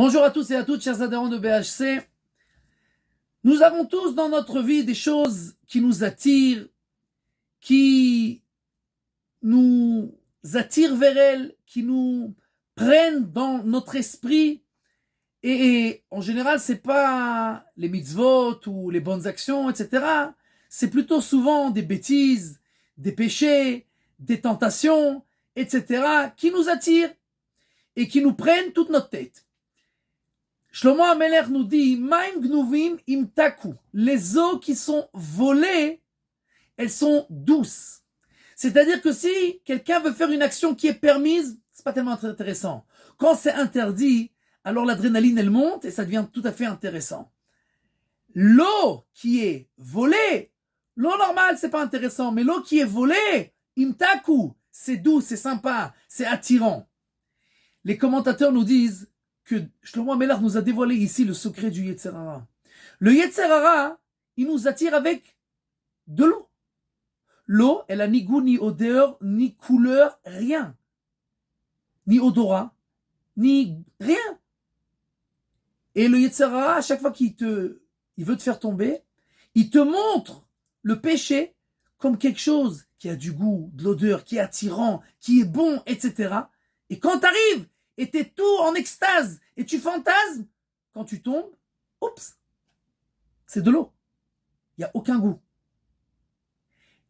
Bonjour à tous et à toutes, chers adhérents de BHC. Nous avons tous dans notre vie des choses qui nous attirent, qui nous attirent vers elles, qui nous prennent dans notre esprit. Et en général, c'est pas les mitzvot ou les bonnes actions, etc. C'est plutôt souvent des bêtises, des péchés, des tentations, etc. qui nous attirent et qui nous prennent toute notre tête. Shlomo HaMelech nous dit, Maim gnuvim im taku. Les eaux qui sont volées, elles sont douces. C'est-à-dire que si quelqu'un veut faire une action qui est permise, c'est pas tellement intéressant. Quand c'est interdit, alors l'adrénaline elle monte et ça devient tout à fait intéressant. L'eau qui est volée, l'eau normale c'est pas intéressant, mais l'eau qui est volée, im taku, c'est doux, c'est sympa, c'est attirant. Les commentateurs nous disent que Shlomo HaMelech nous a dévoilé ici le secret du Yetzer Hara. Le Yetzer Hara, il nous attire avec de l'eau. L'eau, elle a ni goût, ni odeur, ni couleur, rien. Ni odorat, ni rien. Et le Yetzer Hara, à chaque fois qu'il veut te faire tomber, il te montre le péché comme quelque chose qui a du goût, de l'odeur, qui est attirant, qui est bon, etc. Et quand t'arrives, et t'es tout en extase, et tu fantasmes, quand tu tombes, oups, c'est de l'eau. Il n'y a aucun goût.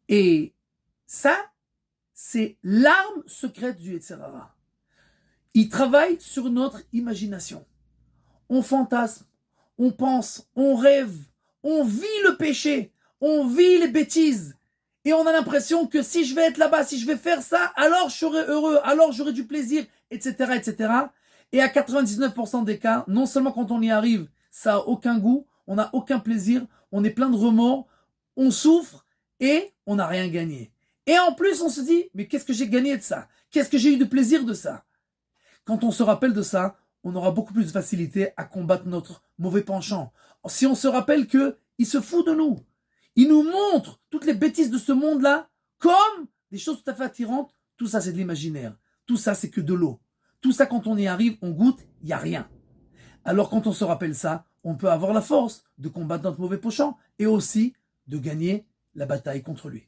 Et ça, c'est l'arme secrète du Yetzer Hara. Il travaille sur notre imagination. On fantasme, on pense, on rêve, on vit le péché, on vit les bêtises. Et on a l'impression que si je vais être là-bas, si je vais faire ça, alors je serai heureux, alors j'aurai du plaisir, etc., etc. Et à 99% des cas, non seulement quand on y arrive, ça a aucun goût, on n'a aucun plaisir, on est plein de remords, on souffre et on n'a rien gagné. Et en plus, on se dit, mais qu'est-ce que j'ai gagné de ça? Qu'est-ce que j'ai eu de plaisir de ça? Quand on se rappelle de ça, on aura beaucoup plus de facilité à combattre notre mauvais penchant. Si on se rappelle que il se fout de nous, il nous montre toutes les bêtises de ce monde-là comme des choses tout à fait attirantes. Tout ça, c'est de l'imaginaire. Tout ça, c'est que de l'eau. Tout ça, quand on y arrive, on goûte, il n'y a rien. Alors, quand on se rappelle ça, on peut avoir la force de combattre notre mauvais penchant et aussi de gagner la bataille contre lui.